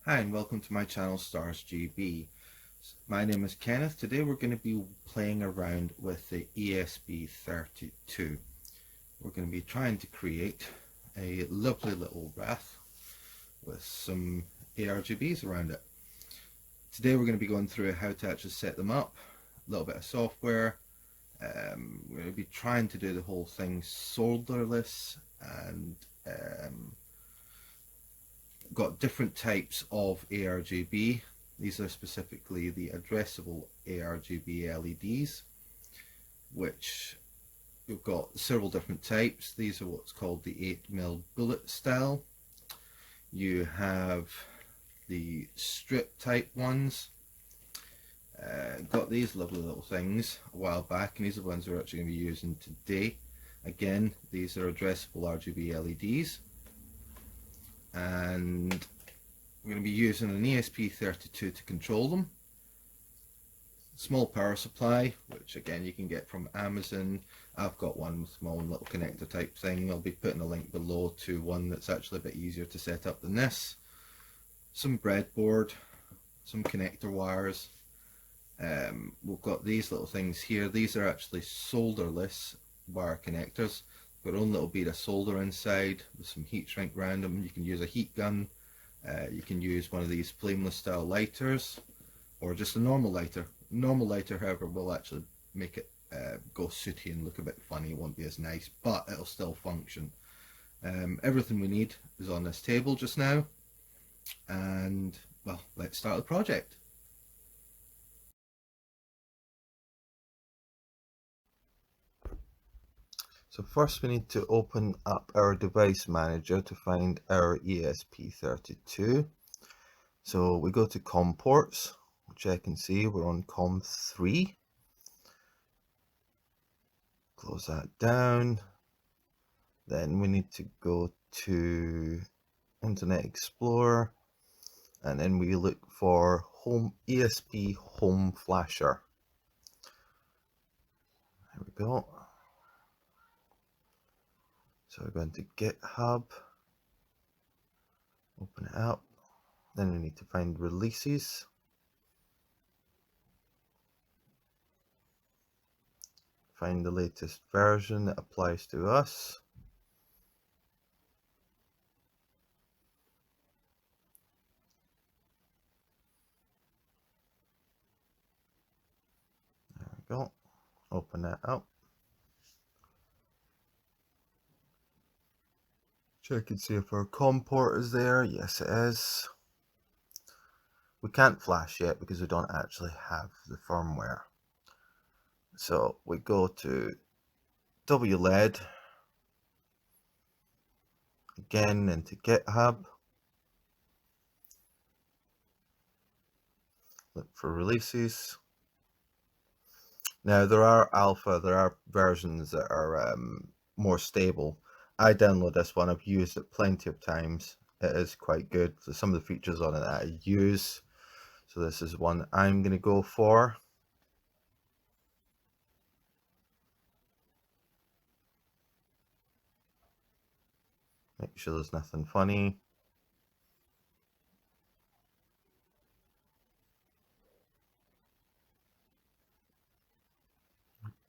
Hi and welcome to my channel RGB. My name is Kenneth. Today we're going to be playing around with the ESP32. We're going to be trying to create a lovely little wreath with some ARGBs around it. Today we're going to be going through how to actually set them up, a little bit of software. We're going to be trying to do the whole thing solderless and got different types of ARGB. These are specifically the addressable RGB LEDs, which we've got several different types. These are what's called the 8mm bullet style. You have the strip type ones. Got these lovely little things a while back, and these are the ones we're actually going to be using today. Again, these are addressable RGB LEDs, and we're going to be using an ESP32 to control them. Small power supply, which again you can get from Amazon. I've got one with my own little connector type thing. I'll be putting a link below to one that's actually a bit easier to set up than this. Some breadboard, some connector wires. We've got these little things here. These are actually solderless wire connectors. Got own little bead of solder inside with some heat shrink around them. You can use a heat gun. You can use one of these flameless style lighters, or just a normal lighter. Normal lighter, however, will actually make it go sooty and look a bit funny. It won't be as nice, but it'll still function. Everything we need is on this table just now, and well, let's start the project. So first we need to open up our device manager to find our ESP32. So we go to COM ports, which I can see we're on COM 3. Close that down. Then we need to go to Internet Explorer, and then we look for Home ESP Home Flasher. There we go. So we're going to GitHub, open it up. Then we need to find releases. Find the latest version that applies to us. There we go. Open that up. Check and see if our COM port is there. Yes, it is. We can't flash yet because we don't actually have the firmware. So we go to WLED, again into GitHub, look for releases. Now there are versions that are more stable. I download this one, I've used it plenty of times. It is quite good. So some of the features on it that I use. So this is one I'm going to go for. Make sure there's nothing funny.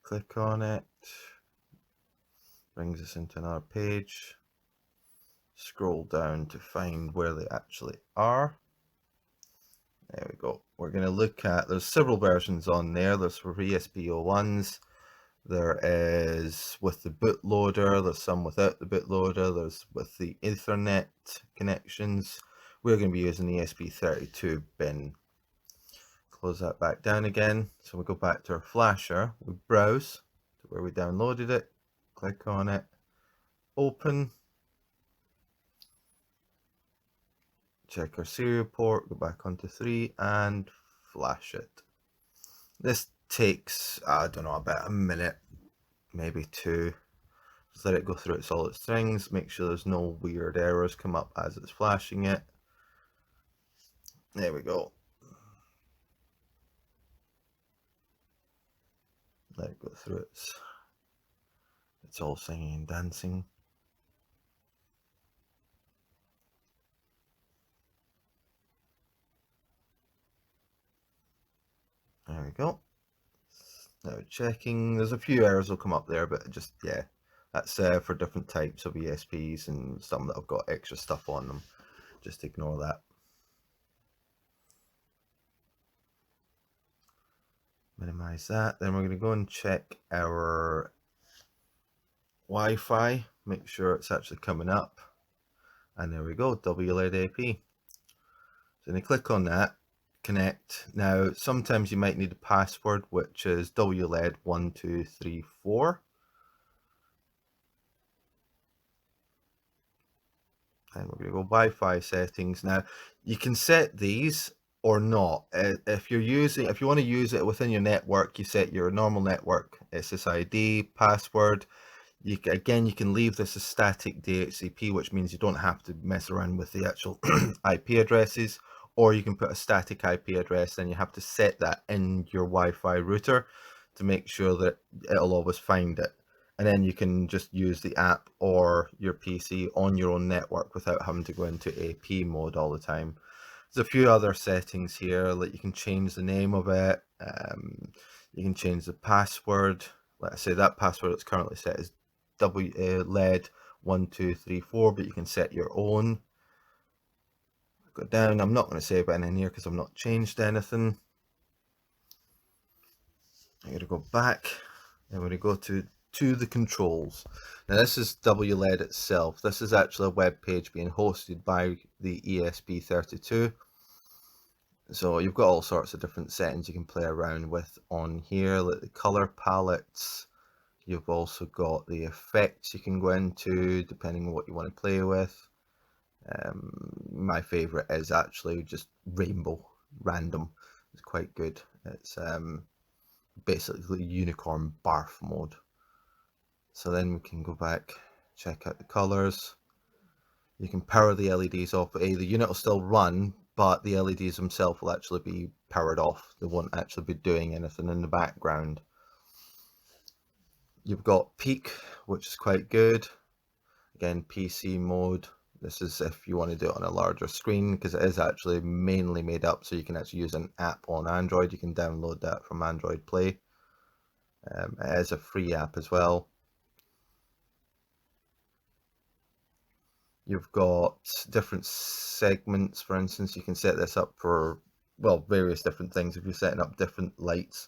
Click on it. Brings us into another page. Scroll down to find where they actually are. There we go. We're going to look at, there's several versions on there. There's for ESP01s. There is with the bootloader, there's some without the bootloader, there's with the Ethernet connections. We're going to be using the ESP32 bin. Close that back down again. So we go back to our flasher, we browse to where we downloaded it, click on it, open, check our serial port, go back onto 3 and flash it. This takes, I don't know, about a minute, maybe 2. Just let it go through all its strings, make sure there's no weird errors come up as it's flashing it. There we go. Let it go through it's all singing and dancing. we go. Now checking, there's a few errors will come up there, but just, yeah, that's for different types of ESPs and some that have got extra stuff on them. Just ignore that. Minimize that. Then we're going to go and check our Wi-Fi, make sure it's actually coming up. And there we go, WLED AP. So when you click on that, connect. Now, sometimes you might need a password, which is WLED 1234. And we're going to go Wi-Fi settings. Now, you can set these or not. If you want to use it within your network, you set your normal network SSID password. You can leave this as static DHCP, which means you don't have to mess around with the actual IP addresses, or you can put a static IP address, and you have to set that in your Wi-Fi router to make sure that it'll always find it. And then you can just use the app or your PC on your own network without having to go into AP mode all the time. There's a few other settings here, like you can change the name of it, you can change the password. Like I say, that password that's currently set is WLED 1234, but you can set your own. Go down. I'm not going to save anything in here because I've not changed anything. I'm going to go back. I'm going to go to the controls. Now this is WLED itself. This is actually a web page being hosted by the ESP32. So you've got all sorts of different settings you can play around with on here, like the color palettes. You've also got the effects you can go into depending on what you want to play with. My favorite is actually just rainbow random. It's quite good. It's basically unicorn barf mode. So then we can go back, check out the colors. You can power the LEDs off. The unit will still run, but the LEDs themselves will actually be powered off. They won't actually be doing anything in the background. You've got peak, which is quite good. Again, PC mode. This is if you want to do it on a larger screen, because it is actually mainly made up so you can actually use an app on Android. You can download that from Android Play. It is a free app as well. You've got different segments. For instance, you can set this up for, well, various different things. If you're setting up different lights,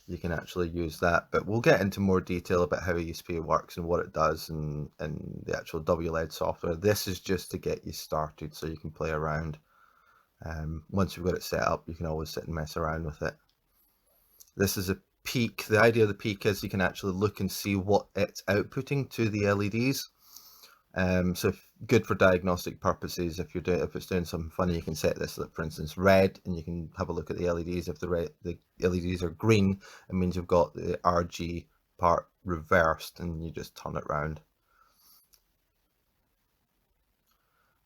you can actually use that. But we'll get into more detail about how ESP works and what it does and the actual WLED software. This is just to get you started so you can play around. Once you've got it set up, you can always sit and mess around with it. This is a peak. The idea of the peak is you can actually look and see what it's outputting to the LEDs. So good for diagnostic purposes. If it's doing something funny, you can set this, for instance, red, and you can have a look at the LEDs. If the LEDs are green, it means you've got the RG part reversed, and you just turn it around.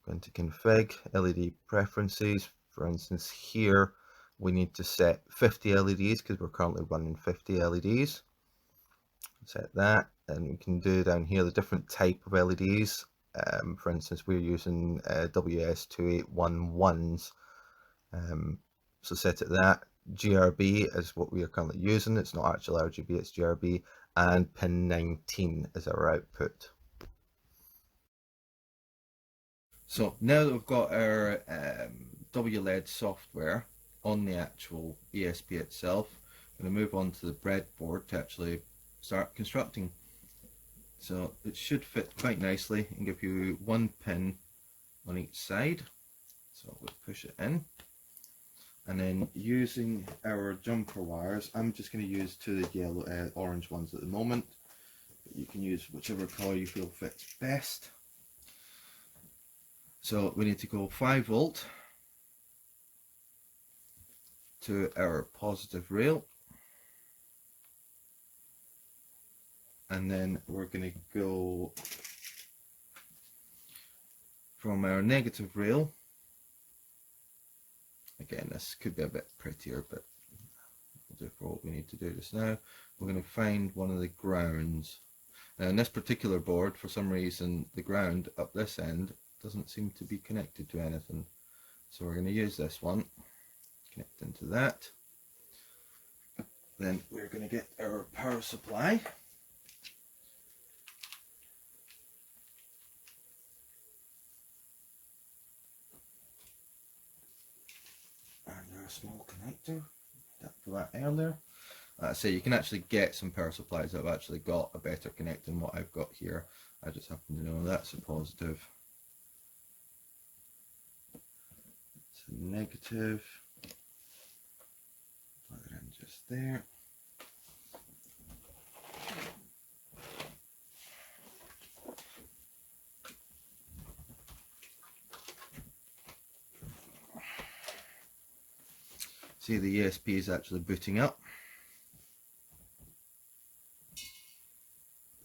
Going to config LED preferences. For instance, here we need to set 50 LEDs because we're currently running 50 LEDs. Set that, and we can do down here the different type of LEDs. For instance, we're using WS2811s, so set it that. GRB is what we are currently using. It's not actual RGB, it's GRB, and pin 19 is our output. So now that we've got our WLED software on the actual ESP itself, I'm going to move on to the breadboard to actually start constructing. So it should fit quite nicely and give you one pin on each side. So we'll push it in, and then using our jumper wires, I'm just going to use two of the orange ones at the moment, but you can use whichever color you feel fits best. So we need to go 5 volt to our positive rail, and then we're going to go from our negative rail. Again, this could be a bit prettier, but we'll do for what we need to do just now. We're going to find one of the grounds. Now in this particular board, for some reason, the ground up this end doesn't seem to be connected to anything. So we're going to use this one, connect into that. Then we're going to get our power supply. And our small connector. For that earlier. So you can actually get some power supplies that have actually got a better connect than what I've got here. I just happen to know that's a positive. It's a negative. Plug it in just there. See, the ESP is actually booting up.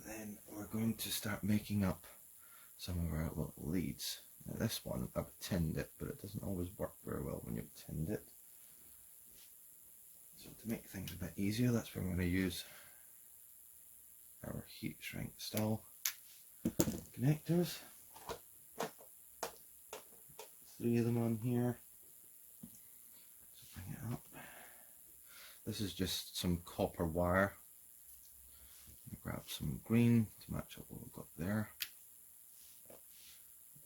Then we're going to start making up some of our little leads. Now this one, I've tinned it, but it doesn't always work very well when you've tinned it. So to make things a bit easier, that's where we're going to use our heat shrink style connectors. 3 of them on here. Bring it up. This is just some copper wire. Grab some green to match up what we've got there.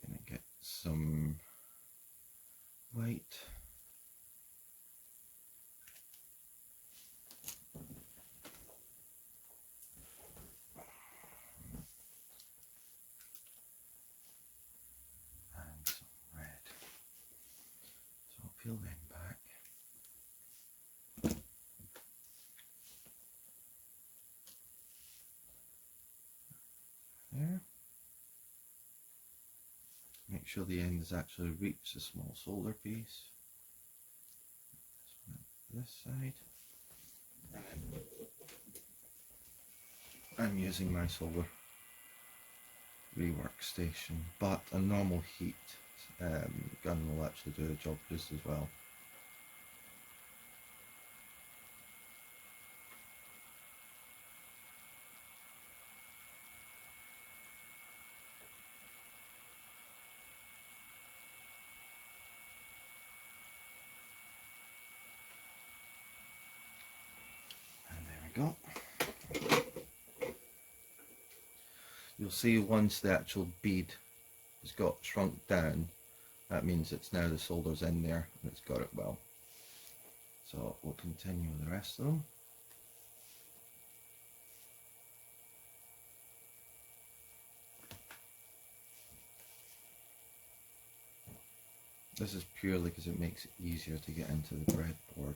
I'm going to get some white. And some red. So I'll peel them back. There. Make sure the end has actually reached the small solder piece. This one on this side. And then I'm using my solder workstation, but a normal heat gun will actually do the job just as well. Go. You'll see once the actual bead has got shrunk down, that means it's now the solder's in there and it's got it well. So we'll continue with the rest of them. This is purely because it makes it easier to get into the breadboard.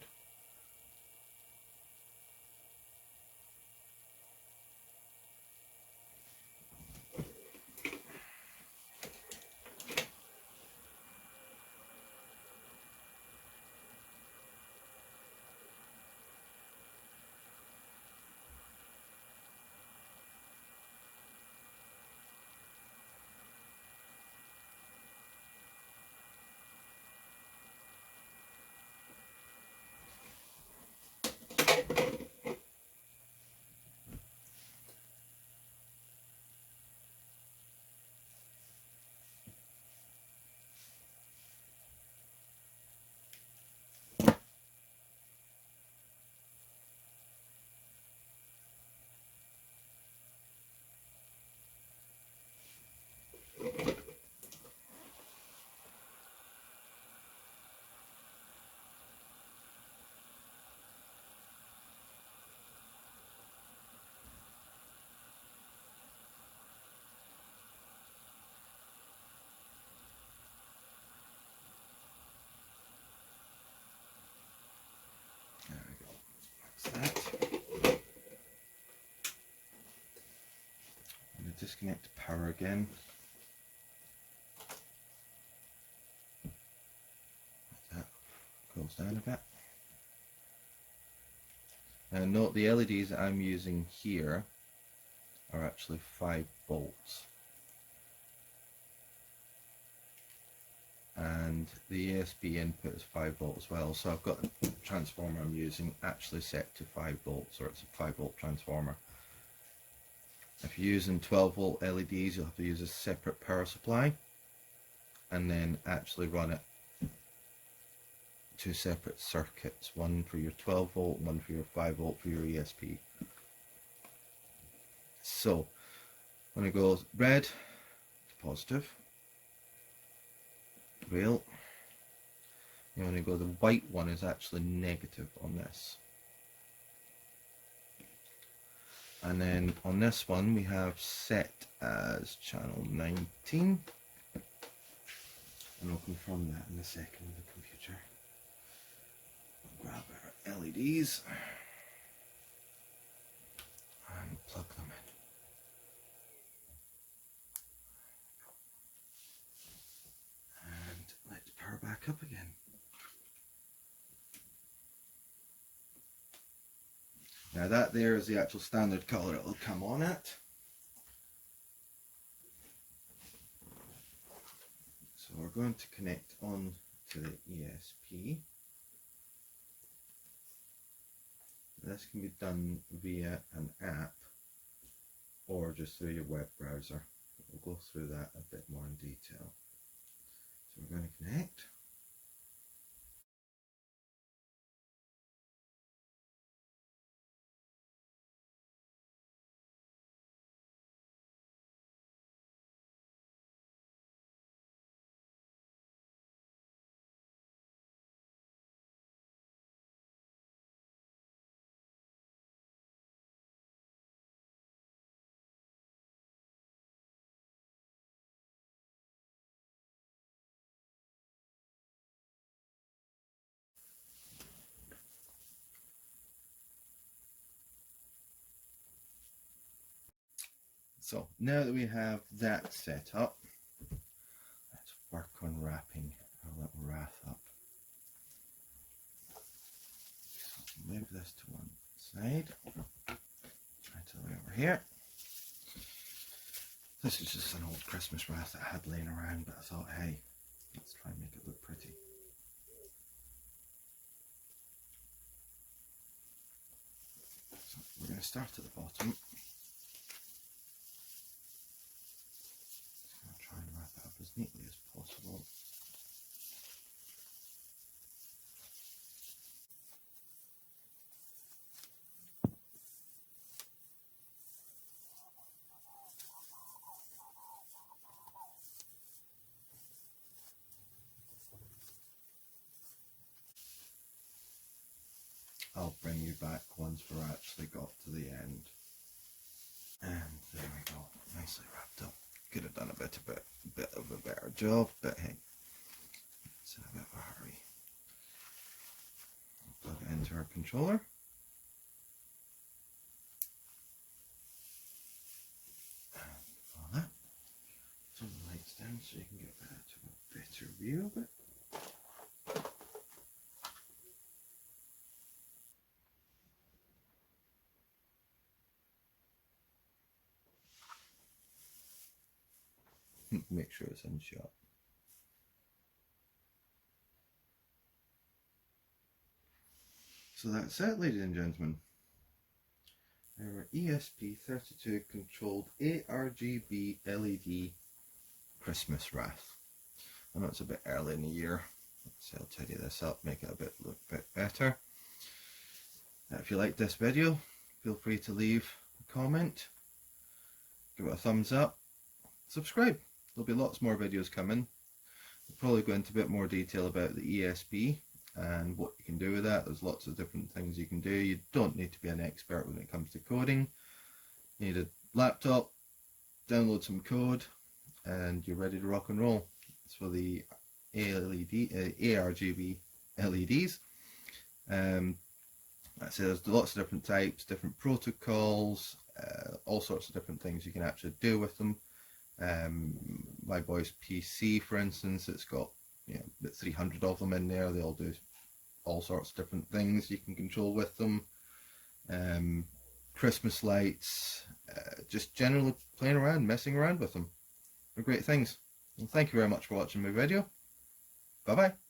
There we go. That's that. I'm going to disconnect the power again. That cools down a bit. Now note the LEDs that I'm using here are actually 5 volts. And the ESP input is 5 volts as well, so I've got the transformer I'm using actually set to 5 volts, or it's a 5 volt transformer. If you're using 12 volt LEDs, you'll have to use a separate power supply and then actually run it two separate circuits, one for your 12 volt, one for your 5 volt for your ESP. So when it goes red, positive, real. And when you go, the white one is actually negative on this. And then on this one we have set as channel 19. And I'll confirm that in a second with the computer. I'll grab our LEDs and plug them in. And let the power back up again. Now that there is the actual standard colour it will come on at. So we're going to connect on to the ESP. This can be done via an app or just through your web browser. We'll go through that a bit more in detail. So we're going to connect. So now that we have that set up, let's work on wrapping our little wrath up. So move this to one side, try to lay over here. This is just an old Christmas wreath that I had laying around, but I thought, hey, let's try and make it look pretty. So we're going to start at the bottom. Try and wrap it up as neatly as possible. I'll bring you back once we're actually got to the end. And there we go, nicely wrapped up. Could have done a bit of a better job, but hey, it's in a bit of a hurry. Plug it into our controller. And voila. Turn the lights down so you can get a better view of it. Make sure it's in shot. So that's it, ladies and gentlemen. Our ESP32 controlled RGB LED Christmas wreath. I know it's a bit early in the year, so I'll tidy this up, make it look a bit better. If you like this video, feel free to leave a comment, give it a thumbs up, subscribe. There'll be lots more videos coming. We'll probably go into a bit more detail about the ESP and what you can do with that. There's lots of different things you can do. You don't need to be an expert when it comes to coding. You need a laptop, download some code, and you're ready to rock and roll. It's for the RGB LEDs. Like I say, there's lots of different types, different protocols, all sorts of different things you can actually do with them. My boy's PC, for instance, it's got 300 of them in there. They all do all sorts of different things you can control with them. Christmas lights, just generally playing around, messing around with them. They're great things. Well, thank you very much for watching my video. Bye bye.